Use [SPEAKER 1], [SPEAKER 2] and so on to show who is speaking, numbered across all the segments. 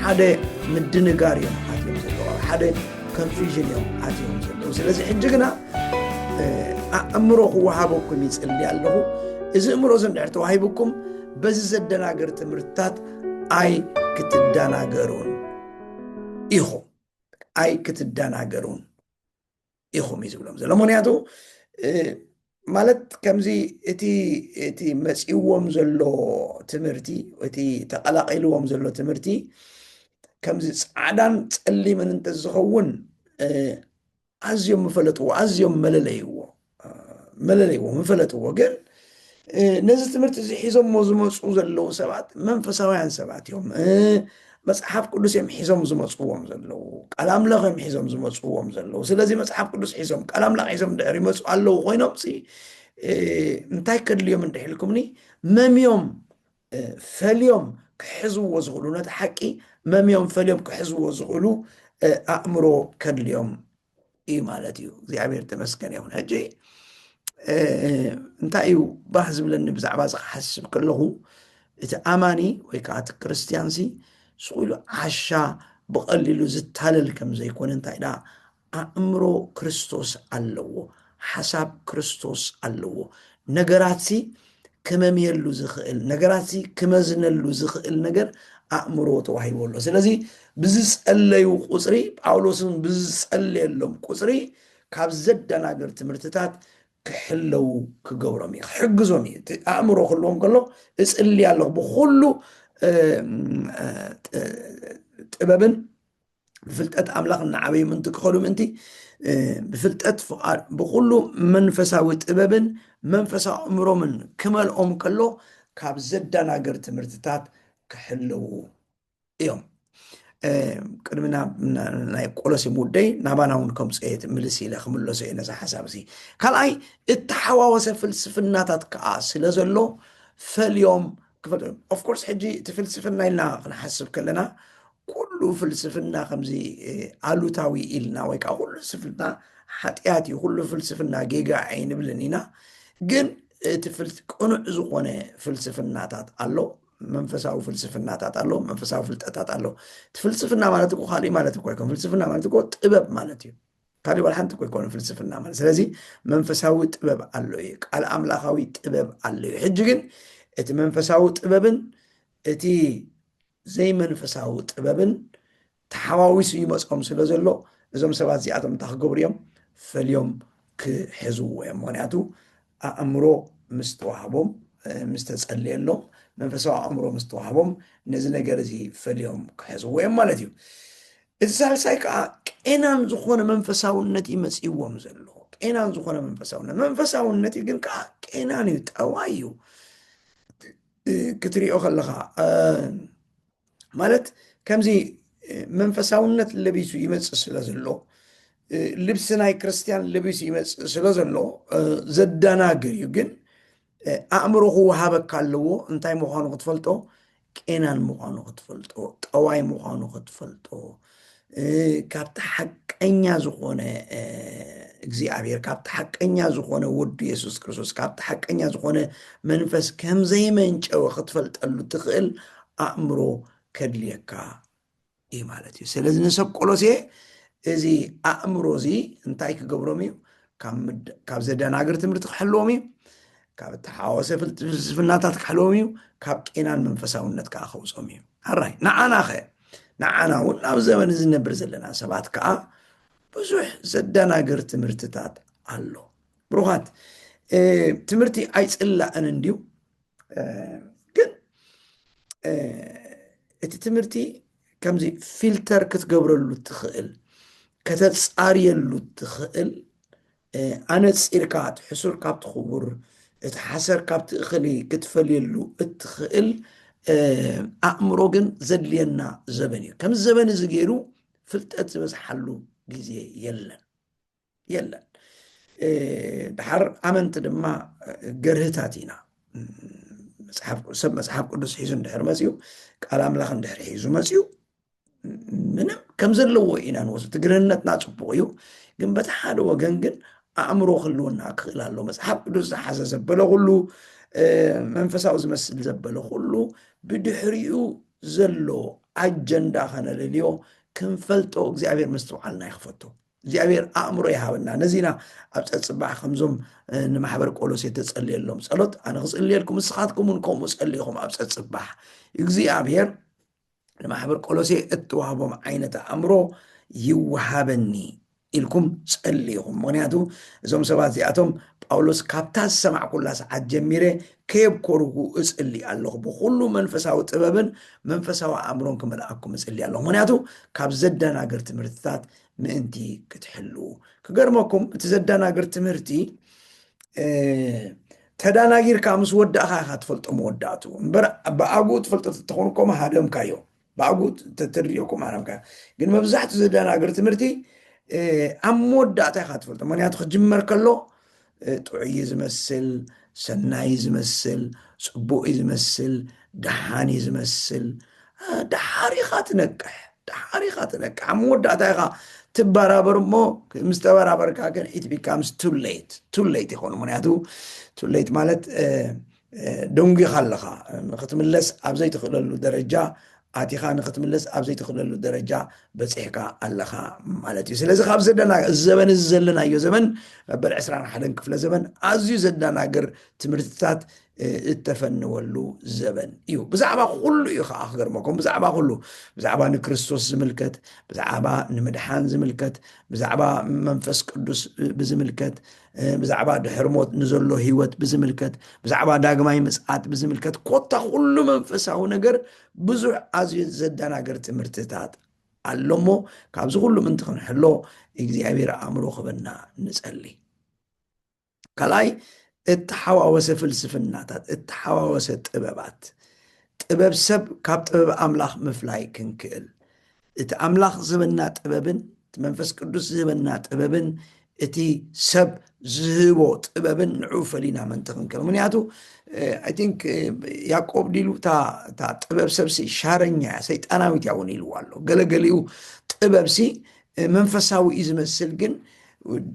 [SPEAKER 1] حدا مدنقار يوم عاتيهم زلو حدا كونفيجن يوم عاتيهم زلو سلازي حجقنا أمره وهابكم يسألي الله إذا أمره زندعت وهابكم بس زدناقر تمرتات أي كتدناقرون إيخو أي كتدناقرون إيخو ميزولهم زلو منياتو مالت كمزي اتي مسئوهم زلو تمرتي واتي تقلقيلوهم زلو تمرتي كمزي عدان تسألي من انت الزخون أزيوم مفلتو أزيوم ملليو مفلتو قال نزل تمرت زي حيزم مزمصو زلو سبات منفساويان سبات يوم مصحف قدس يم حيزم زمصوهم زلو كلام لغ يم حيزم زمصوهم زلو سلازي مصحف قدس حيزم كلام لغ حيزم داري مصو الله خوينم سي انتاي كدليوم ندحلكمني مميوم فاليوم كحزو وزغلو نتحكي مميوم فاليوم كحزو وزغلو أأمرو كدليوم إيه مالتيو زي عبير تمسكن يوم هجي انتايو بحزب لن بزعبا حسب كله إتأماني ويكات كريستيانسي سويلو عشا بقللو زتالل كم زي يكون انتاي دا أأمرو كريستوس اللو حساب كريستوس اللو نقراتي كماميلو زخيل نقراتي كمازنلو زخيل نقر أأمرو توحي والله سلازي بزس الليو قصري باولوسن بزس الليلهم قصري كابزد ناقر تمرتتات كحلو كقورمي حقزومي أأمرو خلوهم كله اسأل لي الله بخلو تبابن بفلتات أملاقنا عبي من تكخلوا منتي بفلتات فقار بخلو منفساوي تبابن منفسا أمرو من كمال كله كابزد ناقر تمرتتات كحلو يوم قدمنا ناي قولسي مودي ناباناون كم سيت ملسي لخم الله سي نزا حسابسي كالاي التحواوس فلسفناتات كاس لازلو فاليوم كفل اوف كورس حجي تفلسفنا لنا نحسب كلنا كل فلسفنا خمزي الوتاوي إلنا ويكا كل فلسفنا حتياتي كل فلسفنا جيجا عين بلنينا جن تفلسف كونو زقونه فلسفناتات الله منفساو فلسفناتات الله منفساو فلتاتات الله تفلسفنا مالتكو خالي مالتكو يكون فلسفنا مالتكو طبب مالتي خالي والحنتكو يكون فلسفنا مالت سلازي منفساو طبب الله قال املاخاوي طبب الله حجين ات منفساو طببن اتي زي منفساو طببن تحواويس يمصقم سلازلو ازم سبات زياتم تخغبريم فاليوم كحزو ويمونياتو أأمرو مستوحبهم مستتصليلهم منفسوا أمرو مستوحبهم نزل نجرزي فاليوم كحزو وين مالتيو إذا سالسايك كأنان زخون منفسوا النتي مسيوهم زلو كأنان زخون منفسوا النتي جن كأنان يتأوايو كتري أخلها مالت كم زي منفسوا النت اللي بيسو يمسس لازلو لبسناي كريستيان لبس يمس سلازلو زدانا غيو جن أأمره هو هابك كالو انتاي مخانو خطفلتو كينان مخانو خطفلتو طواي مخانو خطفلتو كابت حق انيا زخونه እግዚአብሔር كابت حق انيا زخونه ود يسوس كريستوس كابت حق انيا زخونه منفس كم زي منچو خطفلطلو تخيل أأمرو كدليكا اي مالتي سلازي نسب قولوسي إذي أأمروزي انتاي كقبروميو كاب زدناقر تمرت حلومي كاب تحاوسه في الناتات حلوميو كاب كينان منفساونت كاخوصوميو هراي نعانا خير نعانا وناو زمن زي نبرز لنا سبات كا بزوح زدناقر تمرتتات الله بروحات تمرتي ايس إلا أننديو كن اتي تمرتي كمزي فلتر كتقبرلو تخيل كتتصاريلو تخيل أنا تسيركات حسور كابت خبر اتحسر كابت اخلي كتفليلو اتخيل أأمروغن زدلينا زبني كم الزبن زغيرو فلتأت بزحلو جيزي يلا دحر أمنت دما قرهتاتينا مسحاب قدس حيزن دحر مسيو قال أملاخن دحر حيزو مسيو منم كم زلو إنا نوصل تقرنتنا تبويو جن بتحاد وجن أأمرو خلونا كخلالو مسحب دوس حاسة زبلو خلو منفساو زمسل زبلو خلو بدحريو زلو ኣጀንዳ ኸነልልዮ ክንፈልጦ እግዚኣብሔር ምስትውዓልና ይኽፈቶ እግዚኣብሔር ኣእምሮ ይሃበና ነዚና ኣብ ፀፅባሕ ከምዞም ንማሕበር ቆሎሴ ተጸልየሎም ጸሎት ኣነ ክጽልየልኩም ንስኻትኩም እውን ከምኡ ጸልይኹም ኣብ ፀፅባሕ እግዚኣብሔር ንማሕበር ቆሎሴ እትዋህቦም ዓይነት ኣእምሮ ይወሃበኒ ኢልኩም ጸልይኹም ምክንያቱ እዞም ሰባት እዚኣቶም ጳውሎስ ካብታ ዝሰማዕ ኩላ ሰዓት ጀሚረ ከየብኮርጉ እጽሊ ኣለኹ ብኩሉ መንፈሳዊ ጥበብን መንፈሳዊ ኣእምሮን ክመልኣኩም እጽሊ ኣለኹ ምክንያቱ ካብ ዘደናግር ትምህርትታት ምእንቲ ክትሕሉ ክገርመኩም እቲ ዘደናግር ትምህርቲ ተዳናጊርካ ምስ ወዳእኻ ኢኻ ትፈልጦ መወዳእቱ እምበር ብኣግኡ ትፈልጦ እትኾንኮም ሃደምካዮ ብኣግኡ ተትርዮኩም ሃደምካዮ ግን መብዛሕትኡ ዘደናግር ትምህርቲ ኣብ መወዳእታ ኢኻ ትፈልጦ ምክንያቱ ክጅመር ከሎ ጥዑይ ዝመስል ሰናይ ዝመስል ጽቡቕ ዝመስል ደሓኒ ዝመስል ድሓሪኻ ትነቅሕ ኣብ መወዳእታ ኢኻ ትበራበር እሞ ምስ ተበራበርካ ግን ኢት ቢካምስ ቱሌት ይኾኑ ምክንያቱ ቱሌት ማለት ደንጉኻ ኣለኻ ንኽትምለስ ኣብ ዘይትኽእለሉ ደረጃ ኣቲኻ ንኽትምለስ ኣብ ዘይትኽእለሉ ደረጃ በፂሕካ ኣለኻ ማለት እዩ ስለዚ ካብ ዘበን እዚ ዘለናዮ ዘመን መበል 21 ክፍለ ዘመን ኣዝዩ ዘደናግር ትምህርትታት እተፈንወሉ ዘበን እዩ ብዛዕባ ኩሉ እዩ ከዓ ክገርመኩም ብዛዕባ ንክርስቶስ ዝምልከት ብዛዕባ ንምድሓን ዝምልከት ብዛዕባ መንፈስ ቅዱስ ብዝምልከት ብዛዕባ ድሕሪ ሞት ንዘሎ ህይወት ብዝምልከት ብዛዕባ ዳግማይ ምጽኣት ብዝምልከት ኮታ ኩሉ መንፈሳዊ ነገር ብዙሕ ኣዝዩ ዘደናግር ትምህርትታት ኣሎሞ ካብዚ ኩሉ ምንቲ ክንሕሎ እግዚኣብሔር ኣእምሮ ክበና ንጸሊ ካልኣይ እተሓዋወሰ ፍልስፍናታት እተሓዋወሰ ጥበባት ጥበብ ሰብ ካብ ጥበብ ኣምላኽ ምፍላይ ክንክእል እቲ ኣምላኽ ዝህበና ጥበብን መንፈስ ቅዱስ ዝህበና ጥበብን እቲ ሰብ ዝህቦ ጥበብን ንዑ ፈሊና መንቲ ክንክእል ምክንያቱ ኣይ ቲንክ ያዕቆብ ዲሉ እታ ጥበብ ሰብሲ ሻረኛ ሰይጣናዊት እያ እውን ኢልዎ ኣሎ ገለገሊኡ ጥበብሲ መንፈሳዊ እዩ ዝመስል ግን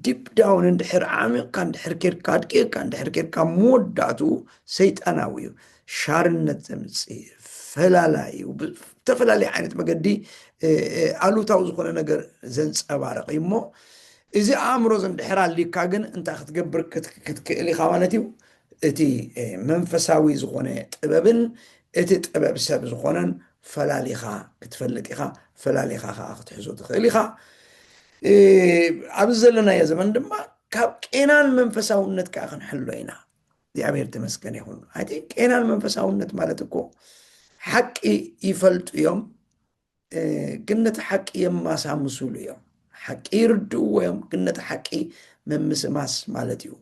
[SPEAKER 1] ዲፕ ዳውን እንድሕር ዓሚቕካ እንድሕር ኬድካ ድቂቕካ እንድሕር ኬድካ መወዳእቱ ሰይጣናዊ እዩ ሻርነት ዘምፅእ ፈላላይ ተፈላለየ ዓይነት መገዲ ኣሉታዊ ዝኾነ ነገር ዘንፀባርቕ እዩ እሞ እዚ ኣእምሮ ዘንድሕር ኣሊካ ግን እንታይ ክትገብር ክትክእል ኢኻ ማለት እዩ እቲ መንፈሳዊ ዝኾነ ጥበብን እቲ ጥበብ ሰብ ዝኾነን ፈላሊኻ ክትፈልጥ ኢኻ ፈላሊኻ ከዓ ክትሕዞ ትኽእል ኢኻ ኣብዚ ዘለናዮ ዘመን ድማ ካብ ቄናን መንፈሳውነት ከዓ ክንሕሎ ኢና እግዚኣብሔር ተመስገን ይኹን ኣይ ቲንክ ቄናን መንፈሳውነት ማለት እኮ ሓቂ ይፈልጡ ግን ነቲ ሓቂ የማሳምሱሉ እዮም ሓቂ ይርድእዎ እዮም ግን ነቲ ሓቂ መምስማስ ማለት እዩ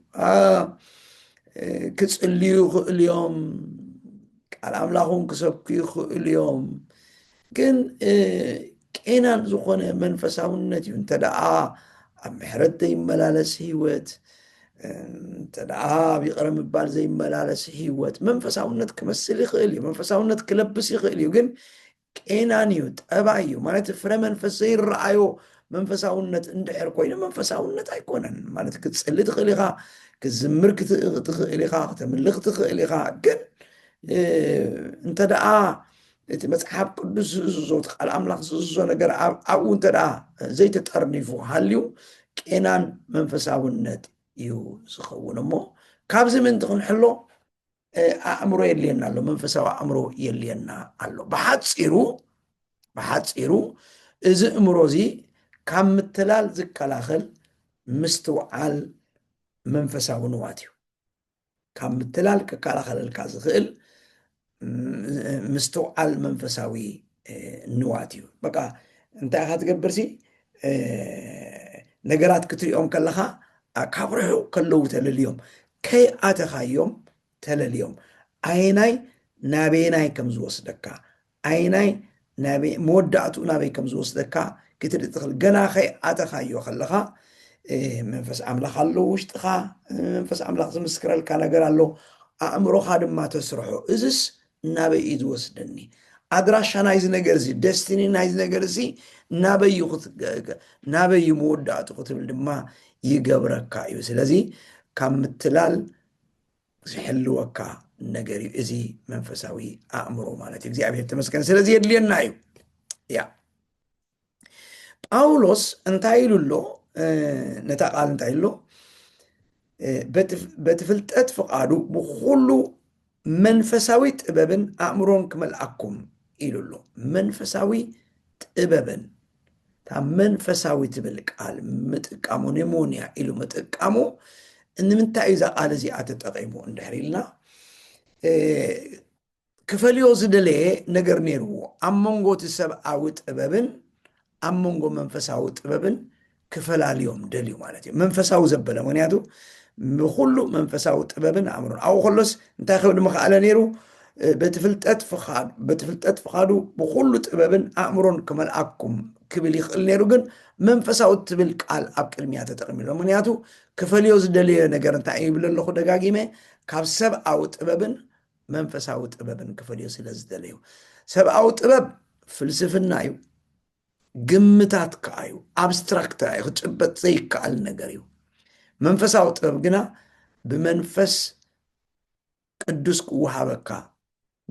[SPEAKER 1] ክጽልዩ ይኽእል እዮም ቃል ኣምላኹን ክሰብኩ ይኽእል እዮም ግን ቄናን ዝኾነ መንፈሳውነት እዩ እንተደኣ ኣብ ምሕረት ዘይመላለስ ህይወት እንተደኣ ኣብ ይቕረ ምባል ዘይመላለስ ህይወት መንፈሳውነት ክመስል ይኽእል እዩ መንፈሳውነት ክለብስ ይኽእል እዩ ግን ቄናን እዩ ጠባ እዩ ማለት ፍረ መንፈስ ዘይረኣዮ መንፈሳውነት እንድሕር ኮይኑ መንፈሳውነት ኣይኮነን ማለት ክትጽሊ ትኽእል ኢኻ ክዝምር ትኽእል ኢኻ ክተምልኽ ትኽእል ኢኻ ግን እንተደኣ እቲ መጽሓፍ ቅዱስ ዝእዝዞ ቃል ኣምላኽ ዝእዝዞ ነገር ኣብኡ እንተደኣ ዘይተጠርኒፉ ሃልዩ ቄናን መንፈሳውነት እዩ ዝኸውን እሞ ካብዚ ምንቲ ክንሕሎ ኣእምሮ የልየና ኣሎ መንፈሳዊ ኣእምሮ የልየና ኣሎ ብሓፂሩ እዚ እምሮ እዚ ካብ ምትላል ዝከላኸል ምስትውዓል መንፈሳዊ ንዋት እዩ ካብ ምትላል ክከላኸለልካ ዝኽእል ምስትውዓል መንፈሳዊ ንዋት እዩ በቃ እንታይ ኢኻ ትገብርሲ ነገራት ክትሪኦም ከለኻ ካብ ርሑቕ ከለዉ ተለልዮም ከይኣተኻዮም ተለልዮም ኣይናይ ናበየናይ ከም ዝወስደካ ኣይናይ መወዳእቱ ናበይ ከም ዝወስደካ ክትርኢ ትኽእል ገና ከይኣተኻዮ ከለኻ መንፈስ ኣምላኽ ኣሎ ውሽጥኻ መንፈስ ኣምላኽ ዝምስክረልካ ነገር ኣሎ ኣእምሮኻ ድማ ተስርሖ እዝስ ናበይ እዩ ዝወስደኒ ኣድራሻ ናይዚ ነገር እዚ ደስቲኒ ናይዚ ነገር እዚ ናበይ መወዳእቱ ክትብል ድማ ይገብረካ እዩ ስለዚ ካብ ምትላል ዝሕልወካ ነገር እዩ እዚ መንፈሳዊ ኣእምሮ ማለት እዩ እግዚኣብሔር ተመስገን ስለዚ የድልየና እዩ ያ ጳውሎስ እንታይ ኢሉ ኣሎ ነታ ቃል እንታይ ኢሉ በቲ ፍልጠት ፍቓዱ ብኩሉ መንፈሳዊ ጥበብን ኣእምሮን ክመልኣኩም ኢሉ ኣሎ። መንፈሳዊ ጥበብን እታ መንፈሳዊ ትብል ቃል ምጥቃሙ ኒሞንያ ኢሉ ምጥቃሙ ንምንታይ እዩ እዛ ቃል እዚኣ ተጠቒሙ እንድሕር ኢልና ክፈልዮ ዝደለየ ነገር ነይርዎ ኣብ መንጎ እቲ ሰብኣዊ ጥበብን ኣብ መንጎ መንፈሳዊ ጥበብን ክፈላልዮም ደልዩ ማለት እዩ። መንፈሳዊ ዘበለ ምክንያቱ ብኩሉ መንፈሳዊ ጥበብን ኣእምሮን ኣብኡ ከሎስ እንታይ ክብል ምኽኣለ ነይሩ በቲ ፍልጠት ፍቓዱ ብኩሉ ጥበብን ኣእምሮን ክመልኣኩም ክብል ይኽእል ነይሩ። ግን መንፈሳዊ ትብል ቃል ኣብ ቅድሚያ ተጠቕሚሎ ምክንያቱ ክፈልዮ ዝደልየ ነገር እንታይ ይብል ኣለኹ ደጋጊመ ካብ ሰብኣዊ ጥበብን መንፈሳዊ ጥበብን ክፈልዮ ስለ ዝደለዩ። ሰብኣዊ ጥበብ ፍልስፍና እዩ፣ ግምታት ከዓ እዩ፣ ኣብስትራክት እዩ፣ ክጭበጥ ዘይከኣል ነገር እዩ። መንፈሳዊ ጥበብ ግና ብመንፈስ ቅዱስ ክወሃበካ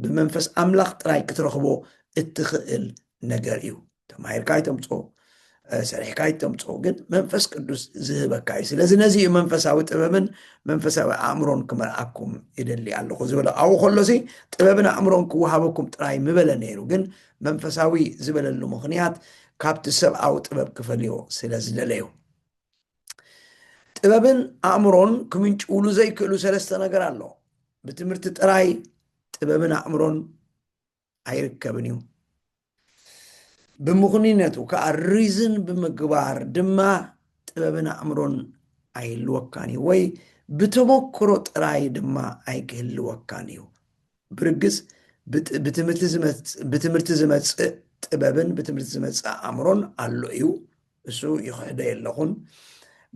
[SPEAKER 1] ብመንፈስ ኣምላኽ ጥራይ ክትረኽቦ እትኽእል ነገር እዩ። ተማሂርካ ይተምፆ ሰሪሕካ ይተምፆ፣ ግን መንፈስ ቅዱስ ዝህበካ እዩ። ስለዚ ነዚ መንፈሳዊ ጥበብን መንፈሳዊ ኣእምሮን ክመልኣኩም ይደሊ ኣለኹ ዝበለ ኣብኡ ከሎሲ ጥበብን ኣእምሮን ክወሃበኩም ጥራይ ምበለ ነይሩ። ግን መንፈሳዊ ዝበለሉ ምክንያት ካብቲ ሰብኣዊ ጥበብ ክፈልዮ ስለ ዝደለዩ። ጥበብን ኣእምሮን ክምንጭውሉ ዘይክእሉ ሰለስተ ነገር ኣሎ። ብትምህርቲ ጥራይ ጥበብን ኣእምሮን ኣይርከብን እዩ። ብምኽንነቱ ከዓ ሪዝን ብምግባር ድማ ጥበብን ኣእምሮን ኣይህልወካን እዩ፣ ወይ ብተመክሮ ጥራይ ድማ ኣይክህልወካን እዩ። ብርግፅ ብትምህርቲ ዝመፅእ ጥበብን ብትምህርቲ ዝመፅእ ኣእምሮን ኣሎ እዩ፣ እሱ ይኽሕደ የለኹን።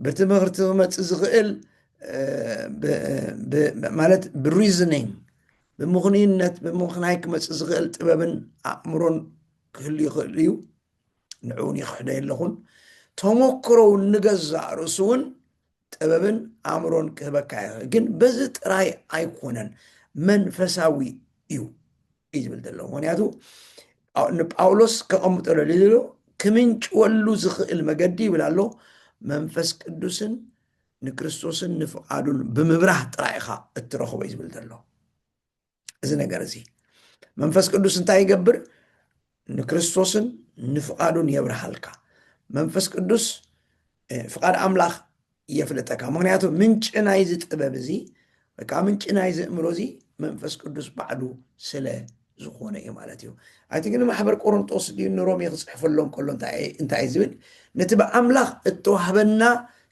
[SPEAKER 1] ብትምህርቲ ክመፅእ ዝኽእል ማለት ብሪዝኒንግ ብምኽንነት ብምኽናይ ክመፅእ ዝኽእል ጥበብን ኣእምሮን ክህሉ ይኽእል እዩ፣ ንዕውን ይኽሕደ የለኹን። ተመክሮ ንገዛእ ርእሱ እውን ጥበብን ኣእምሮን ክህበካ ይኽእል፣ ግን በዚ ጥራይ ኣይኮነን፣ መንፈሳዊ እዩ እዩ ዝብል ዘሎ። ምክንያቱ ንጳውሎስ ከቐምጠሎ ልሎ ክምንጭወሉ ዝኽእል መገዲ ይብል ኣሎ መንፈስ ቅዱስን ንክርስቶስን ንፍቓዱን ብምብራህ ጥራይ ኢኻ እትረኽቦ እዩ ዝብል ዘሎ። እዚ ነገር እዚ መንፈስ ቅዱስ እንታይ ይገብር? ንክርስቶስን ንፍቓዱን የብርሃልካ። መንፈስ ቅዱስ ፍቓድ ኣምላኽ የፍለጠካ። ምክንያቱ ምንጭ ናይዚ ጥበብ እዚ ወይ ከዓ ምንጭ ናይዚ እምሮ እዚ መንፈስ ቅዱስ ባዕሉ ስለ ዝኾነ እዩ ማለት እዩ። ኣይቲ ግን ማሕበር ቆሮንጦስ ድዩ ንሮሜ ክፅሕፈሎም ከሎ እንታይ እዩ ዝብል? ነቲ ብኣምላኽ እተዋህበና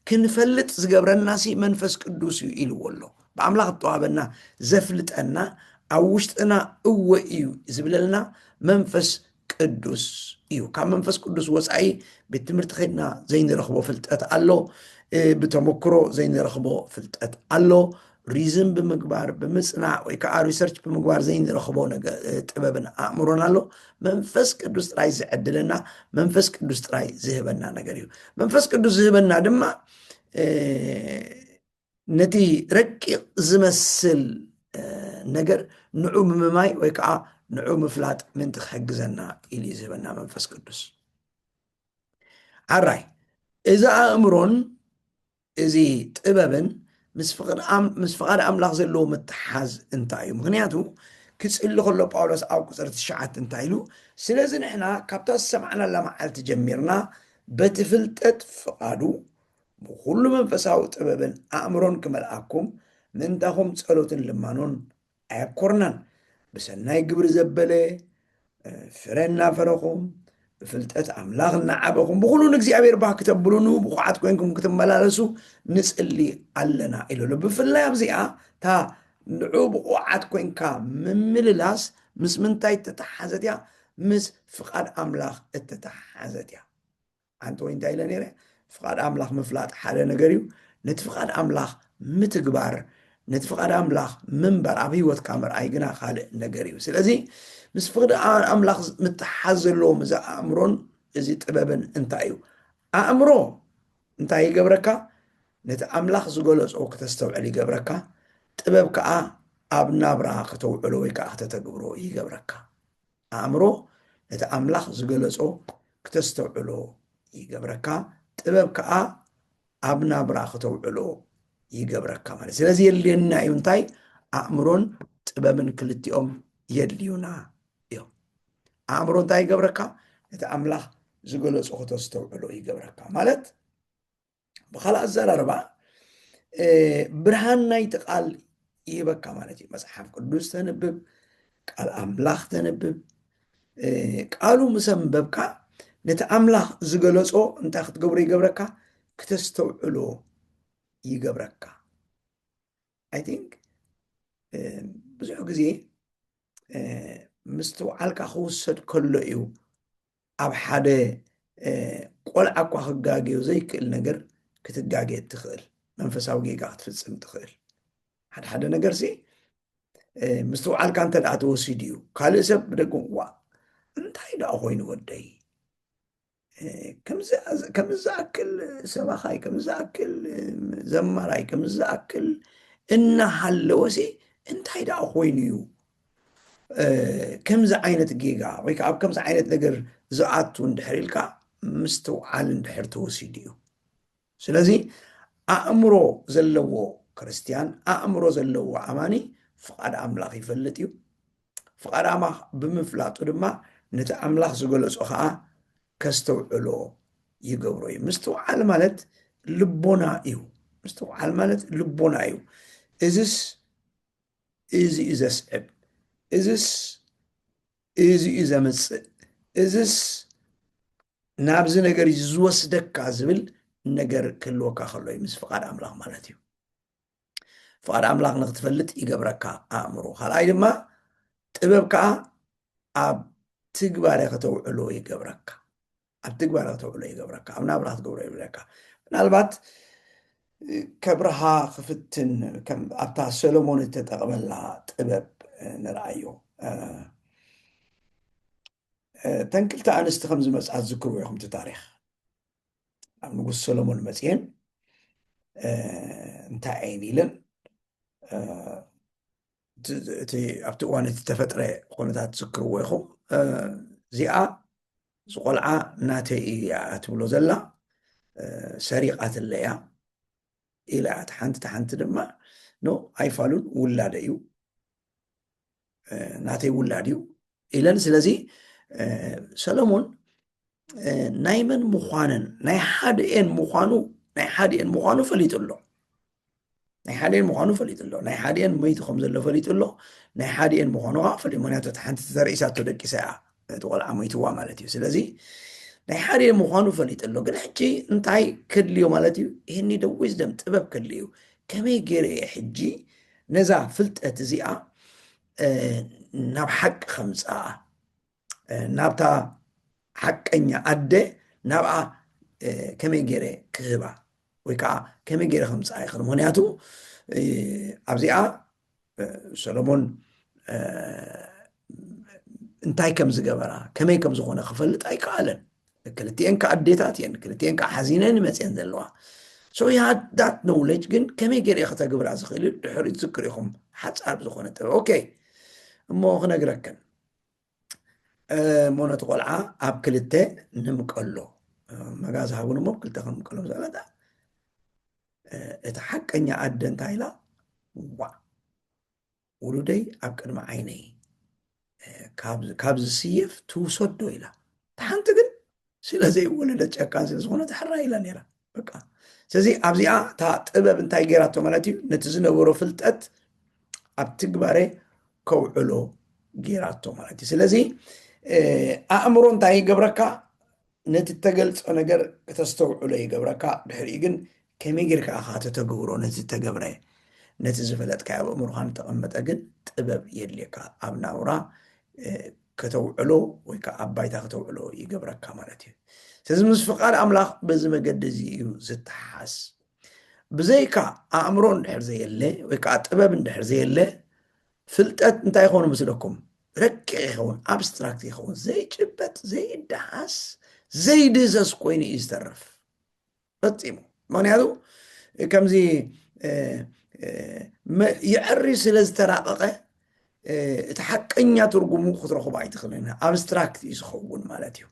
[SPEAKER 1] ክንፈልጥ ዝገብረና ሲ መንፈስ ቅዱስ እዩ ኢልዎ ኣሎ። ብኣምላኽ እተዋህበና ዘፍልጠና ኣብ ውሽጥና እወ እዩ ዝብለልና መንፈስ ቅዱስ እዩ። ካብ መንፈስ ቅዱስ ወፃኢ ቤት ትምህርቲ ኸድና ዘይንረኽቦ ፍልጠት ኣሎ፣ ብተመክሮ ዘይንረኽቦ ፍልጠት ኣሎ፣ ሪዝን ብምግባር ብምፅናዕ ወይ ከዓ ሪሰርች ብምግባር ዘይንረኽቦ ጥበብን ኣእምሮን ኣሎ። መንፈስ ቅዱስ ጥራይ ዝዕድለና መንፈስ ቅዱስ ጥራይ ዝህበና ነገር እዩ። መንፈስ ቅዱስ ዝህበና ድማ ነቲ ረቂቕ ዝመስል ነገር ንዑ ምምማይ ወይ ከዓ ንዑ ምፍላጥ ምንቲ ክሕግዘና ኢሉ ዝህበና መንፈስ ቅዱስ። ዓራይ እዚ ኣእምሮን እዚ ጥበብን ምስ ፍቓድ ኣምላኽ ዘለዎ ምትሓዝ እንታይ እዩ? ምክንያቱ ክፅሊ ከሎ ጳውሎስ ኣብ ቁፅሪ 9 እንታይ ኢሉ? ስለዚ ንሕና ካብታ ዝሰማዕናላ መዓልቲ ጀሚርና በቲ ፍልጠት ፍቓዱ ብኩሉ መንፈሳዊ ጥበብን ኣእምሮን ክመልኣኩም ምንታኹም ጸሎትን ልማኖን ኣየኮርናን፣ ብሰናይ ግብሪ ዘበለ ፍረ እናፈረኹም ብፍልጠት ኣምላኽ እናዓበኹም ብኩሉ ንእግዚኣብሔር ባህ ክተብሉኑ ብኩዓት ኮይንኩም ክትመላለሱ ንፅሊ ኣለና ኢሉ ኣሎ። ብፍላይ ኣብዚኣ እታ ንዑ ብኩዓት ኮይንካ ምምልላስ ምስ ምንታይ እተተሓዘት እያ? ምስ ፍቓድ ኣምላኽ እተተሓዘት እያ። ሓንቲ ወይ እንታይ ኢለ ነይረ? ፍቓድ ኣምላኽ ምፍላጥ ሓደ ነገር እዩ፣ ነቲ ፍቓድ ኣምላኽ ምትግባር ነቲ ፍቓድ ኣምላኽ ምንበር ኣብ ሂወትካ ምርኣይ ግና ካልእ ነገር እዩ። ስለዚ ምስ ፍቕዲ ኣምላኽ ምትሓዝ ዘለዎም እዚ ኣእምሮን እዚ ጥበብን እንታይ እዩ? ኣእምሮ እንታይ ይገብረካ? ነቲ ኣምላኽ ዝገለፆ ክተስተውዕል ይገብረካ። ጥበብ ከዓ ኣብ ናብራ ክተውዕሎ ወይ ከዓ ክተተግብሮ ይገብረካ። ኣእምሮ እቲ ኣምላኽ ዝገለጾ ክተስተውዕሎ ይገብረካ ጥበብ ከዓ ኣብ ናብራ ክተውዕሎ ይገብረካ ማለት ስለዚ የድልየና እዩ እንታይ ኣእምሮን ጥበብን ክልቲኦም የድልዩና እዮም ኣእምሮ እንታይ ይገብረካ እቲ ኣምላኽ ዝገለጾ ክተስተውዕሎ ይገብረካ ማለት ብኻልእ ኣዘራርባ ብርሃን ናይቲ ቃል ይህበካ ማለት እዩ መፅሓፍ ቅዱስ ተንብብ ቃል ኣምላኽ ተንብብ ቃሉ ምስ ኣንበብካ ነቲ ኣምላኽ ዝገለጾ እንታይ ክትገብሮ ይገብረካ ክተስተውዕሎ ይገብረካ ኣይ ቲንክ ብዙሕ ግዜ ምስትውዓልካ ክውሰድ ከሎ እዩ ኣብ ሓደ ቆልዓ እኳ ክጋገዮ ዘይክእል ነገር ክትጋገየ ትኽእል መንፈሳዊ ጌጋ ክትፍፅም ትኽእል ሓደ ነገር ሲ ምስትውዓልካ እንተ ደኣ ተወሲድ እዩ ካልእ ሰብ ብደገም ዋ እንታይ ደኣ ኮይኑ ወደይ ከምዚ ዝኣክል ሰባኻይ ከምዚ ዝኣክል ዘማራይ ከምዚ ዝኣክል እናሃለወሲ እንታይ ደኣ ኮይኑ እዩ ከምዚ ዓይነት ጌጋ ወይ ከዓ ኣብ ከምዚ ዓይነት ነገር ዝኣቱ እንድሕር ኢልካ ምስትውዓል እንድሕር ተወሲድ እዩ ስለዚ ኣእምሮ ዘለዎ ክርስቲያን ኣእምሮ ዘለዎ ኣማኒ ፍቓድ ኣምላኽ ይፈልጥ እዩ ፍቓድ ኣምላኽ ብምፍላጡ ድማ ነቲ ኣምላኽ ዝገለጾ ከዓ ከስተውዕሎ ይገብሮ እዩ ምስትውዓል ማለት ልቦና እዩ ምስትውዓል ማለት ልቦና እዩ እዝስ እዚ እዩ ዘስዕብ እዝስ እዚ እዩ ዘምፅእ እዝስ ናብዚ ነገር ዝወስደካ ዝብል ነገር ክህልወካ ከሎ እዩ ምስ ፍቓድ ኣምላኽ ማለት እዩ ፍቓድ ኣምላኽ ንክትፈልጥ ይገብረካ ኣእምሮ ካልኣይ ድማ ጥበብ ከዓ ኣብ ትግባር ከተውዕሎ ይገብረካ ኣብ ትግባር ከተውዕሎ ይገብረካ ኣብ ናብራ ክትገብሮ ይገብረካ ምናልባት ከብርሃ ክፍትን ኣብታ ሰሎሞን ተጠቕመላ ጥበብ ንርኣዮ ተን ክልተ ኣንስቲ ከም ዝመፅኣ ዝዝክርዎ ኢኹም እቲ ታሪክ ኣብ ንጉስ ሰሎሞን መፅአን እንታይ ዓይን ኢለን እቲ ኣብቲ እዋን እቲ ተፈጥረ ኩነታት ዝዝክርዎ ኢኹም እዚኣ ዝቆልዓ ናተይ እያ ትብሎ ዘላ ሰሪቃትለ እያ ኢላ ሓንቲ ድማ ኖ ኣይፋሉን ውላደ እዩ ናተይ ውላድ እዩ ኢለን ስለዚ ሰሎሞን ናይ መን ምዃነን ናይ ሓድአን ምዃኑ ፈሊጡ ኣሎ ናይ ሓድአን ምዃኑ ፈሊጡ ኣሎ ናይ ሓድአን መይቲ ከም ዘሎ ፈሊጡ ኣሎ ናይ ሓድአን ምዃኑ ከዓ ፈሊጡ ምክንያቱ ሓንቲ ተርእሳቶ ደቂሳ እያ እቲ ቆልዓ ሞይትዋ ማለት እዩ ስለዚ ናይ ሓድአን ምዃኑ ፈሊጡ ኣሎ ግን ሕጂ እንታይ ከድልዮ ማለት እዩ ይህኒ ደ ዊዝደም ጥበብ ከድልዩ ከመይ ገይረ እየ ሕጂ ነዛ ፍልጠት እዚኣ ናብ ሓቂ ከምፅኣ ናብታ ሓቀኛ ኣደ ናብኣ ከመይ ገይረ ክህባ ወይ ከዓ ከመይ ገይረ ከምፅኣ ይኽእል ምክንያቱ ኣብዚኣ ሰሎሞን እንታይ ከም ዝገበራ ከመይ ከም ዝኾነ ክፈልጥ ኣይከኣለን ክልቲአን ከዓ ኣዴታት እየን ክልቲአን ከዓ ሓዚነን መፅአን ዘለዋ ሶ ዳት ኖውሌጅ ግን ከመይ ገይረ ከተግብራ ዝኽእል ድሕሪ ዝዝክር ኢኹም ሓፃር ዝኾነ ጥበብ ኦኬ እሞ ክነግረክን ሞነት ቆልዓ ኣብ ክልተ ንምቀሎ መጋዝ ሃቡን እሞ ክልተ ክንምቀሎ ዘበታ እቲ ሓቀኛ ኣደ እንታይ ኢላ ዋ ውሉደይ ኣብ ቅድሚ ዓይነይ ካብ ዝስየፍ ትውሰዶ ኢላ ተሓንቲ ግን ስለዘይወለደ ጨካን ስለ ዝኾነ ተሕራ ኢላ ነራ በቃ ስለዚ ኣብዚኣ እታ ጥበብ እንታይ ገይራቶ ማለት እዩ ነቲ ዝነበሮ ፍልጠት ኣብ ትግባረ ከውዕሎ ገይራቶ ማለት እዩ ስለዚ ኣእምሮ እንታይ ይገብረካ ነቲ ተገልፆ ነገር ከተስተውዕሎ ይገብረካ ድሕሪኡ ግን ከመይ ጌርካ ኢኻ ተተግብሮ ነቲ ተገብረ ነቲ ዝፈለጥካ ኣብ ኣእምሮካ ንተቐመጠ ግን ጥበብ የድልየካ ኣብ ናብራ ከተውዕሎ ወይ ከዓ ኣብ ባይታ ከተውዕሎ ይገብረካ ማለት እዩ ስለዚ ምስ ፍቓድ ኣምላኽ በዚ መገዲ እዚ እዩ ዝተሓሓስ ብዘይካ ኣእምሮ እንድሕር ዘየለ ወይ ከዓ ጥበብ እንድሕር ዘየለ ፍልጠት እንታይ ይኾኑ ምስለኩም ረቂቕ ይኸውን ኣብስትራክት ይኸውን ዘይጭበጥ ዘይደሓስ ዘይድህሰስ ኮይኑ እዩ ዝተርፍ ፈፂሙ ምክንያቱ ከምዚ ይዕሪ ስለ ዝተራቐቐ እቲ ሓቀኛ ትርጉሙ ክትረኽቦ ኣይትኽእልን ኣብስትራክት እዩ ዝኸውን ማለት እዩ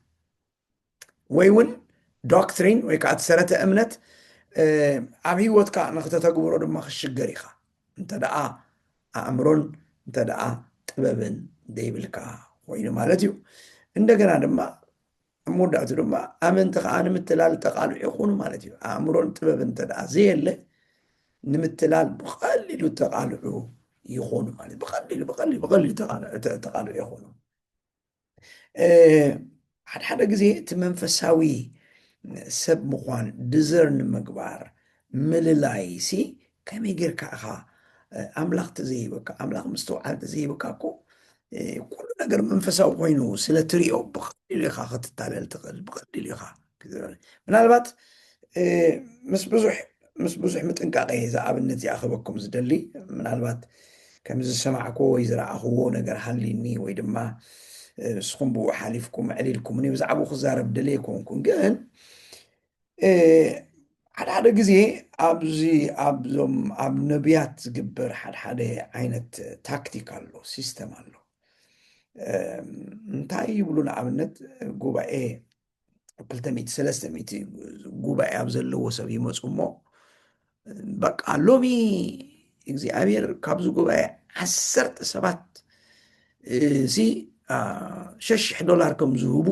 [SPEAKER 1] ወይ እውን ዶክትሪን ወይ ከዓ እትሰረተ እምነት ኣብ ሂወትካ ንክተተግብሮ ድማ ክሽገር ኢኻ እንተደኣ ኣእምሮን እንተደኣ ጥበብን ዘይብልካ ኮይኑ ማለት እዩ እንደገና ድማ መወዳእቱ ድማ ኣመንቲ ከዓ ንምትላል ተቃልዑ ይኹኑ ማለት እዩ ኣእምሮን ጥበብን እንተደኣ ዘየለ ንምትላል ብቐሊሉ ተቃልዑ ይኾኑ ማለት ብቐሊሉ ተቃልዑ ይኾኑ ሓደ ግዜ እቲ መንፈሳዊ ሰብ ምኳን ድዘርን ምግባር ምልላይ ሲ ከመይ ጌርካ ኢኻ ኣምላኽ ተዘይበካ ኣምላኽ ምስተውዓል ተዘይበካ እኮ ኩሉ ነገር መንፈሳዊ ኮይኑ ስለ ትሪኦ ብቐሊሉ ኢኻ ክትታለል ትኽእል ብቐሊሉ ኢኻ ምናልባት ምስ ብዙሕ ምጥንቃቐ ዝኣብነት ዝኣኸበኩም ዝደሊ ምናልባት ከምዚ ዝሰማዕኮ ወይ ዝረኣኽዎ ነገር ሃሊኒ ወይ ድማ ንስኹም ብኡ ሓሊፍኩም ዕሊልኩም እኔ ብዛዕባኡ ክዛረብ ደለየ ኮንኩን ግን ሓደ ግዜ ኣብዚ ኣብ ነቢያት ዝግበር ሓደ ዓይነት ታክቲክ ኣሎ ሲስተም ኣሎ እንታይ ይብሉ ንኣብነት ጉባኤ 200 ጉባኤ ኣብ ዘለዎ ሰብ ይመፁ እሞ በቃ ሎሚ እግዚኣብሔር ካብዚ ጉባኤ 10 ሰባት እዚ $6,000 ከም ዝህቡ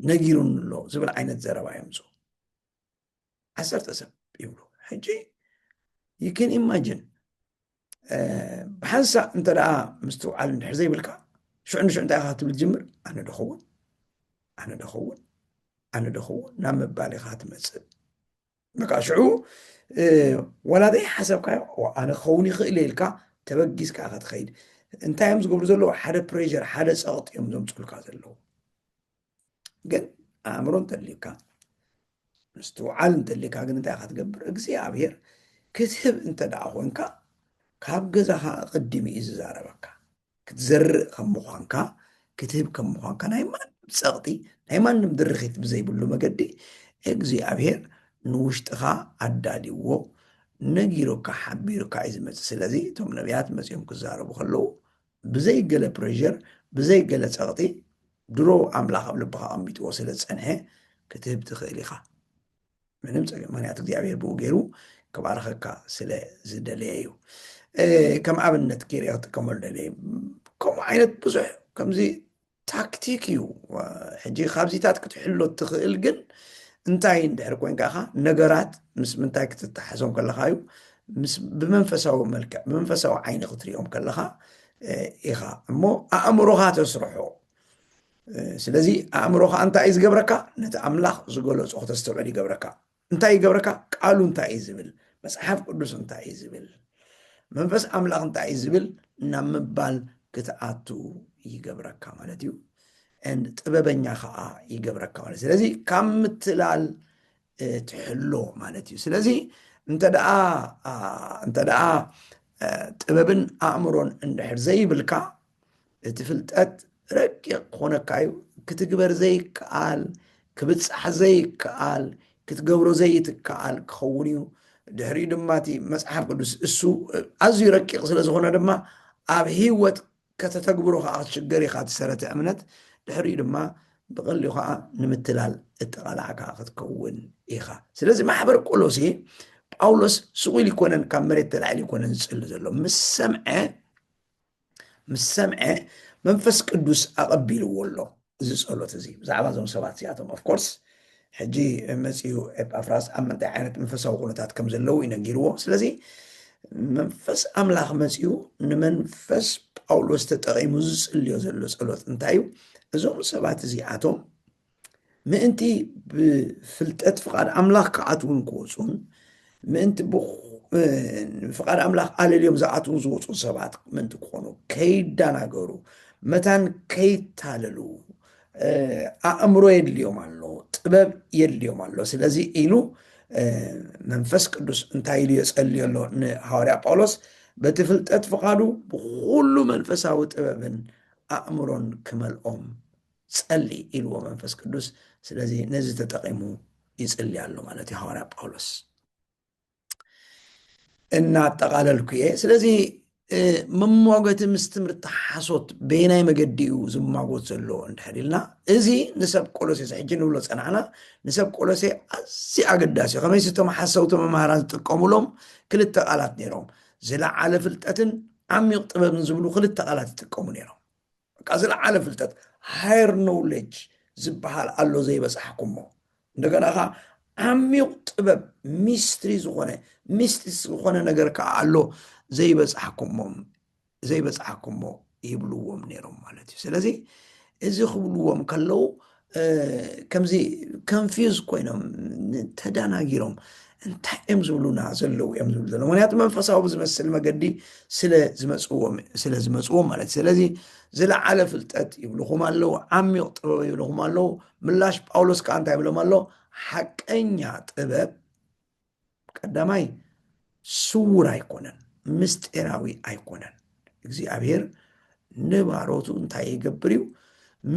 [SPEAKER 1] ነጊሩን ኣሎ ዝብል ዓይነት ዘረባ የምፁ 10 ሰብ ይብሉ ሕጂ ይክን ኢማጅን ብሓንሳእ እንተ ደኣ ምስትውዓል እንድሕር ዘይብልካ ሽዑ ንሽዑ እንታይ ኢኻ ክትብል ትጅምር ኣነ ደኸውን ናብ ምባል ኢኻ ትመፅእ በቃ ሽዑ ወላ ዘይሓሰብካዮ ኣነ ክኸውን ይኽእል ኢልካ ተበጊስካ ኢኻ ትኸይድ እንታይ እዮም ዝገብሩ ዘለዉ ሓደ ፕሬዠር ሓደ ፀቕጢ እዮም ዘምፅልካ ዘለዉ ግን ኣእምሮ እንተድልዩካ ምስትውዓል እንተድልዩካ ግን እንታይ ኢኻ ትገብር እግዚኣብሔር ክትህብ እንተ ደኣ ኮንካ ካብ ገዛኻ ቅድሚ እዩ ዝዛረበካ ክትዘርእ ከም ምዃንካ ክትህብ ከም ምዃንካ ናይ ማንም ፀቕጢ ናይ ማንም ድርኺት ብዘይብሉ መገዲ እግዚኣብሔር ንውሽጥኻ ኣዳልይዎ ነጊሩካ ሓቢሩካ እዩ ዝመፅእ ስለዚ እቶም ነቢያት መፅኦም ክዛረቡ ከለዉ ብዘይገለ ፕሬዠር ብዘይገለ ፀቕጢ ድሮ ኣምላኽ ኣብ ልብኻ ቀሚጥዎ ስለ ዝፀንሐ ክትህብ ትኽእል ኢኻ ምንም ፀገም ምክንያቱ እግዚኣብሔር ብኡ ገይሩ ክባርኸካ ስለ ዝደለየ እዩ ከም ኣብነት ገይረ ክጥቀመሉ ደለየ ከምኡ ዓይነት ብዙሕ ከምዚ ታክቲክ እዩ ሕጂ ካብዚታት ክትሕሎ ትኽእል ግን እንታይ እንድሕር ኮንካ ኢኻ ነገራት ምስ ምንታይ ክትተሓዞም ከለካ እዩ ብመንፈሳዊ መልክዕ ብመንፈሳዊ ዓይኒ ክትሪኦም ከለካ ኢኻ እሞ ኣእምሮኻ ተስርሖ ስለዚ ኣእምሮኻ እንታይ እዩ ዝገብረካ ነቲ ኣምላኽ ዝገለፆ ክተስተውዕል ይገብረካ እንታይ ይገብረካ ቃሉ እንታይ እዩ ዝብል መፅሓፍ ቅዱስ እንታይ እዩ ዝብል መንፈስ ኣምላኽ እንታይ እዩ ዝብል ናብ ምባል ክትኣቱ ይገብረካ ማለት እዩ ጥበበኛ ከዓ ይገብረካ ማለት ስለዚ ካብ ምትላል ትሕሎ ማለት እዩ ስለዚ እንተደኣ ጥበብን ኣእምሮን እንድሕር ዘይብልካ እቲ ፍልጠት ረቂቕ ክኾነካ እዩ ክትግበር ዘይከኣል ክብፃሕ ዘይከኣል ክትገብሮ ዘይትከኣል ክኸውን እዩ ድሕሪኡ ድማ እቲ መፅሓፍ ቅዱስ እሱ ኣዝዩ ረቂቕ ስለ ዝኾነ ድማ ኣብ ሂወት ከተተግብሮ ከዓ ክትሽገር ኢኻ ትሰረተ እምነት ድሕሪኡ ድማ ብቐሊሉ ከዓ ንምትላል እተቐላዕካ ክትከውን ኢኻ ስለዚ ማሕበር ቆሎሴ ጳውሎስ ስቑኢሉ ይኮነን ካብ መሬት ተላዒሉ ይኮነን ዝፅሊ ዘሎ ምስ ሰምዐ መንፈስ ቅዱስ ኣቐቢልዎ ኣሎ እዚ ፀሎት እዚ ብዛዕባ እዞም ሰባት እዚኣቶም ኦፍኮርስ ሕጂ መፂኡ ኤጳፍራስ ኣብ ምንታይ ዓይነት መንፈሳዊ ኩነታት ከም ዘለዉ ይነጊርዎ ስለዚ መንፈስ ኣምላኽ መፂኡ ንመንፈስ ጳውሎስ ተጠቒሙ ዝፅልዮ ዘሎ ፀሎት እንታይ እዩ እዞም ሰባት እዚኣቶም ምእንቲ ብፍልጠት ፍቓድ ኣምላኽ ክኣትውን ክወፁን ምእንቲ ፍቓድ ኣምላኽ ኣለልዮም ዝኣትውን ዝወፁን ሰባት ምእንቲ ክኾኑ ከይዳናገሩ መታን ከይታለሉ ኣእምሮ የድልዮም ኣሎ ጥበብ የድልዮም ኣሎ ስለዚ ኢሉ መንፈስ ቅዱስ እንታይ ኢሉ የፀልዮ ኣሎ ንሐዋርያ ጳውሎስ በቲ ፍልጠት ፍቓዱ ብኩሉ መንፈሳዊ ጥበብን ኣእምሮን ክመልኦም ፀሊ ኢልዎ መንፈስ ቅዱስ ስለዚ ነዚ ተጠቒሙ ይፅሊ ኣሎ ማለት እዩ ሐዋርያ ጳውሎስ እናጠቃለልኩ እየ ስለዚ መሟገት ምስ ትምህርቲ ሓሶት በናይ መገዲኡ ዝማጎት ዘለዎ እንድሕር እዚ ንሰብ ቆሎሴ ሕጂ ንብሎ ፀናዕና ንሰብ ቆሎሴ ኣዝዩ ኣገዳሲ እዩ ከመይ ስቶም ሓሰውቲ መምሃራን ዝጥቀሙሎም ክልተ ቃላት ነይሮም ዝለዓለ ፍልጠትን ዓሚቕ ጥበብን ዝብሉ ክልተ ቃላት ይጥቀሙ ነይሮም ዝለዓለ ፍልጠት ሃየር ኖውሌጅ ዝበሃል ኣሎ ዘይበፅሐኩሞ እንደገና ኸ ዓሚቕ ጥበብ ሚስትሪ ዝኾነ ነገር ከዓ ኣሎ ዘይበፅሐኩሞ ይብልዎም ነይሮም ማለት እዩ ስለዚ እዚ ክብልዎም ከለው ከምዚ ከንፊዝ ኮይኖም ተዳናጊሮም እንታይ እዮም ዝብሉና ዘለው እዮም ዝብሉ ዘሎ ምክንያቱ መንፈሳዊ ብዝመስል መገዲ ስለዝመፅዎም ማለት እዩ ስለዚ ዝለዓለ ፍልጠት ይብልኹም ኣለው ዓሚቕ ጥበብ ይብልኹም ኣለው ምላሽ ጳውሎስ ከዓ እንታይ ይብሎም ኣሎ ሓቀኛ ጥበብ ቀዳማይ ስውር ኣይኮነን ምስጢራዊ ኣይኮነን እግዚኣብሔር ንባሮቱ እንታይ ይገብር እዩ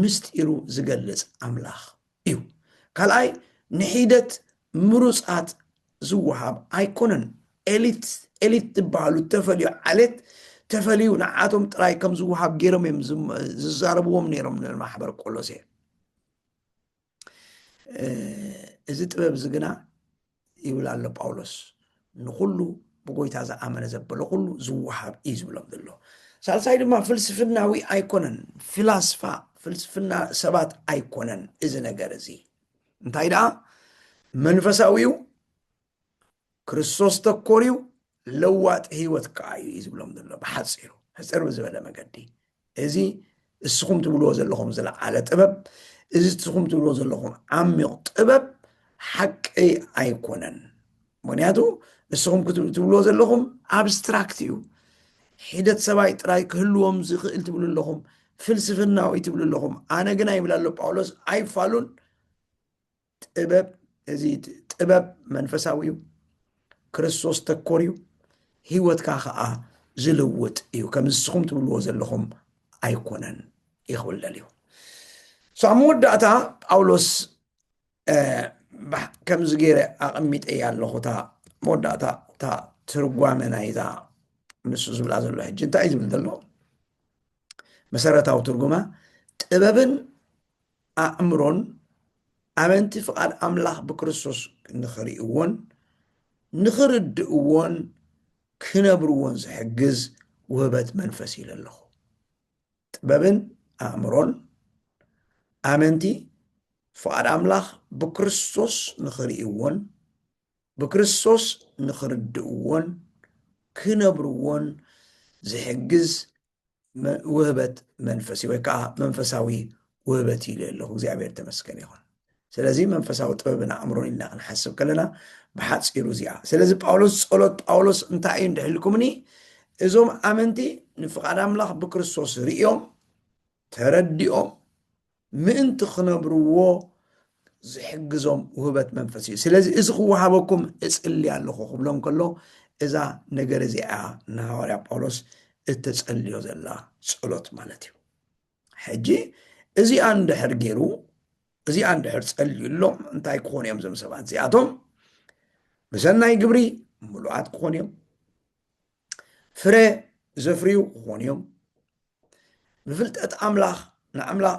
[SPEAKER 1] ምስጢሩ ዝገልጽ ኣምላኽ እዩ ካልኣይ ንሒደት ምሩፃት ዝወሃብ ኣይኮነን ኤሊት ዝበሃሉ ተፈልዩ ዓሌት ተፈልዩ ንዓቶም ጥራይ ከም ዝወሃብ ገይሮም እዮም ዝዛረብዎም ነይሮም ንማሕበር ቆሎሴ እዚ ጥበብ እዚ ግና ይብል ኣሎ ጳውሎስ ንኩሉ ብጎይታ ዝኣመነ ዘበለ ኩሉ ዝወሃብ እዩ ዝብሎም ዘሎ ሳልሳይ ድማ ፍልስፍናዊ ኣይኮነን ፍልስፍና ሰባት ኣይኮነን እዚ ነገር እዚ እንታይ ደኣ መንፈሳዊ እዩ ክርስቶስ ተኮር እዩ ለዋጢ ህይወት ከዓ እዩ ዝብሎም ዘሎ ብሓፂሩ ሕፅር ብዝበለ መገዲ እዚ እስኹም ትብልዎ ዘለኹም ዝለዓለ ጥበብ እዚ እስኹም ትብልዎ ዘለኹም ዓሚቕ ጥበብ ሓቂ ኣይኮነን ምክንያቱ እስኹም ትብልዎ ዘለኹም ኣብስትራክት እዩ ሒደት ሰባይ ጥራይ ክህልዎም ዝኽእል ትብሉ ኣለኹም ፍልስፍናዊ ትብሉ ኣለኹም ኣነ ግና ይብል ኣሎ ጳውሎስ ኣይፋሉን ጥበብ እዚ ጥበብ መንፈሳዊ እዩ ክርስቶስ ተኮር እዩ ህይወትካ ከዓ ዝልውጥ እዩ ከም ንስኹም ትብልዎ ዘለኹም ኣይኮነን ይኽብለል እዩ ኣብ መወዳእታ ጳውሎስ ከምዚ ገይረ ኣቐሚጠ ኣለኹ እታ መወዳእታ እታ ትርጓመ ናይዛ ንሱ ዝብላ ዘሎ ሕጂ እንታይ ዝብል ዘሎ መሰረታዊ ትርጉማ ጥበብን ኣእምሮን ኣመንቲ ፍቓድ ኣምላኽ ብክርስቶስ ንኽርእዎን ንኽርድእዎን ክነብርዎን ዝሕግዝ ውህበት መንፈስ ኢሉ ኣለኹ ጥበብን ኣእምሮን ኣመንቲ ፍቓድ ኣምላኽ ብክርስቶስ ንኽርእዎን ብክርስቶስ ንኽርድእዎን ክነብርዎን ዝሕግዝ ውህበት መንፈሲ ወይ ከዓ መንፈሳዊ ውህበት ኢሉ ኣለኹ እግዚኣብሔር ተመስገን ይኹን ስለዚ መንፈሳዊ ጥበብን ኣእምሮን ኢልና ክንሓስብ ከለና ብሓፂሩ እዚኣ ስለዚ ጳውሎስ ጸሎት ጳውሎስ እንታይ እዩ እንድሕልኩምኒ እዞም ኣመንቲ ንፍቓድ ኣምላኽ ብክርስቶስ ርእዮም ተረዲኦም ምእንቲ ክነብርዎ ዝሕግዞም ውህበት መንፈስ እዩ ስለዚ እዚ ክወሃበኩም እጽሊ ኣለኹ ክብሎም ከሎ እዛ ነገር እዚኣ ንሃዋርያ ጳውሎስ እተጸልዮ ዘላ ጸሎት ማለት እዩ ሕጂ እዚኣ እንድሕር ገይሩ እዚኣ እንድሕር ጸልዩሎም እንታይ ክኾኑ እዮም ዞም ሰባት እዚኣቶም ብሰናይ ግብሪ ምሉኣት ክኾኑ እዮም ፍረ ዘፍርዩ ክኾኑ እዮም ብፍልጠት ኣምላኽ ንኣምላኽ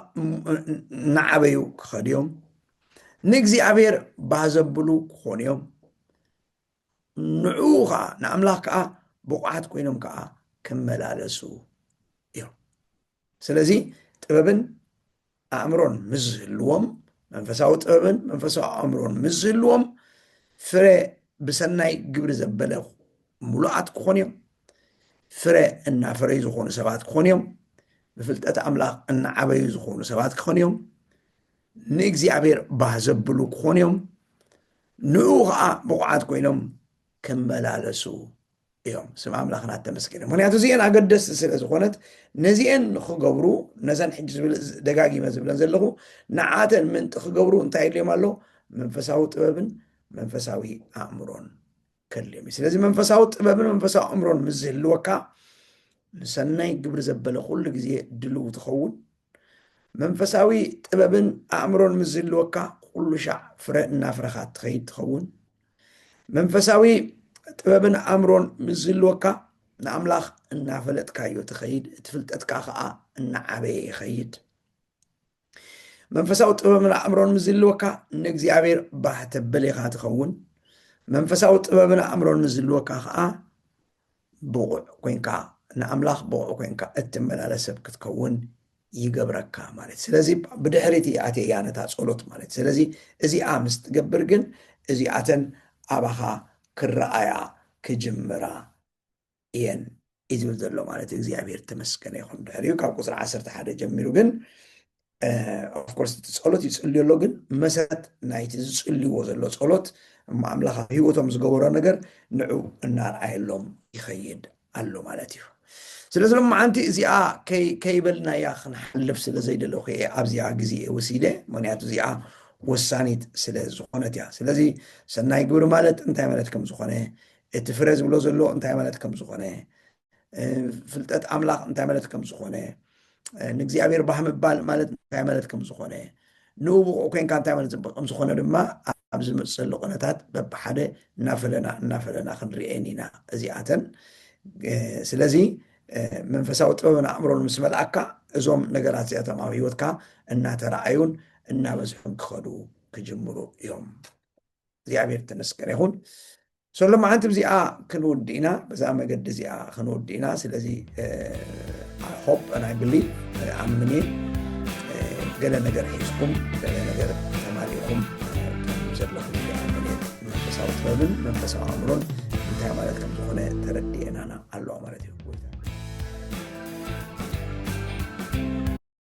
[SPEAKER 1] ናዓበዩ ክኸዱ እዮም ንእግዚኣብሔር ባዘብሉ ክኾኑ እዮም ንዑ ከዓ ንኣምላኽ ከዓ ብቑዓት ኮይኖም ከዓ ክመላለሱ እዮም ስለዚ ጥበብን ኣእምሮን ምስ ዝህልዎም መንፈሳዊ ጥበብን መንፈሳዊ ኣእምሮን ምስ ዝህልዎም ፍረ ብሰናይ ግብሪ ዘበለ ሙሉኣት ክኾኑ እዮም ፍረ እናፈረዩ ዝኾኑ ሰባት ክኾኑ እዮም ብፍልጠት ኣምላኽ እናዓበዩ ዝኾኑ ሰባት ክኾኑ እዮም ንእግዚኣብሔር ባህ ዘብሉ ክኾኑ እዮም ንዑ ከዓ ብቑዓት ኮይኖም ክመላለሱ እዮም ስም ኣምላኽና ተመስገነ ምክንያቱ እዚአን ኣገደስቲ ስለ ዝኾነት ነዚአን ንክገብሩ ነዘን ሕጂ ደጋጊመ ዝብለን ዘለኹ ንዓተን ምንጢ ክገብሩ እንታይ የድልዮም ኣሎ መንፈሳዊ ጥበብን መንፈሳዊ ኣእምሮን ከድልዮም እዩ ስለዚ መንፈሳዊ ጥበብን መንፈሳዊ ኣእምሮን ምስ ዝህልወካ ንሰናይ ግብሪ ዘበለ ኩሉ ግዜ ድልው ትኸውን መንፈሳዊ ጥበብን ኣእምሮን ምስ ዝህልወካ ኩሉ ሻዕ ፍረ እናፍረኻ ትኸይድ ትኸውን መንፈሳዊ ጥበብን ኣእምሮን ምስ ዝህልወካ ንኣምላኽ እናፈለጥካዮ ትኸይድ እቲ ፍልጠትካ ከዓ እናዓበየ ይኸይድ መንፈሳዊ ጥበብን ኣእምሮን ምዝልወካ ንእግዚአብሔር ባህ ተበል ኢኻ ትኸውን መንፈሳዊ ጥበብን ኣእምሮን ምዝልወካ ከዓ ብቑዕ ኮንካ ንኣምላኽ ብቑዕ ኮንካ እትመላለስ ሰብ ክትከውን ይገብረካ ማለት ስለዚ ብድሕሪት ኣትየ እያ ነታ ጸሎት ማለት ስለዚ እዚኣ ምስ ትገብር ግን እዚኣተን ኣባኻ ክረኣያ ክጅምራ እየን እዩ ዝብል ዘሎ ማለት እግዚኣብሔር ተመስገነ ይኹን ድሕሪኡ ካብ ቁፅሪ 11 ጀሚሩ ግን ኦፍኮርስ እቲ ጸሎት ይጽልየሎ ግን መሰረት ናይቲ ዝጽልይዎ ዘሎ ጸሎት ኣምላኽ ሂወቶም ዝገበሮ ነገር ንዑ እናርኣየሎም ይኸይድ ኣሎ ማለት እዩ ስለዚ ሎማዓንቲ እዚኣ ከይበልናያ ክንሓልፍ ስለ ዘይደለኹ እየ ኣብዚኣ ግዜ ወሲደ ምክንያቱ እዚኣ ወሳኒት ስለ ዝኾነት እያ ስለዚ ሰናይ ግብሪ ማለት እንታይ ማለት ከም ዝኾነ እቲ ፍረ ዝብሎ ዘሎ እንታይ ማለት ከም ዝኾነ ፍልጠት ኣምላኽ እንታይ ማለት ከም ዝኾነ ንእግዚአብሔር ባህ ምባል ማለት እንታይ ማለት ከም ዝኾነ ንብቑዕ ኮንካ እንታይ ማለት ከም ዝኾነ ድማ ኣብ ዝመፅእ ዘሎ ኩነታት በብሓደ እናፈለና ክንሪአን ኢና እዚኣተን ስለዚ መንፈሳዊ ጥበብን ኣእምሮን ምስ መልኣካ እዞም ነገራት እዚኣቶም ኣብ ሂወትካ እናተረኣዩን እናበዝሑን ክኸዱ ክጅምሩ እዮም እግዚኣብሔር ተመስገነ ይኹን ሎማዓንቲ ብዚኣ ክንውዲ ኢና በዛ መገዲ እዚኣ ክንውዲ ኢና ስለዚ I hope and I believe ኣምኔ ገለ ነገር ሒዝኩም ገለ ነገር ተማሪኹም ዘለኹም ኣምኔ መንፈሳዊ ጥበብን መንፈሳዊ ኣእምሮን እንታይ ማለት ከም ዝኾነ ተረዲአና ኣለዋ ማለት እዩ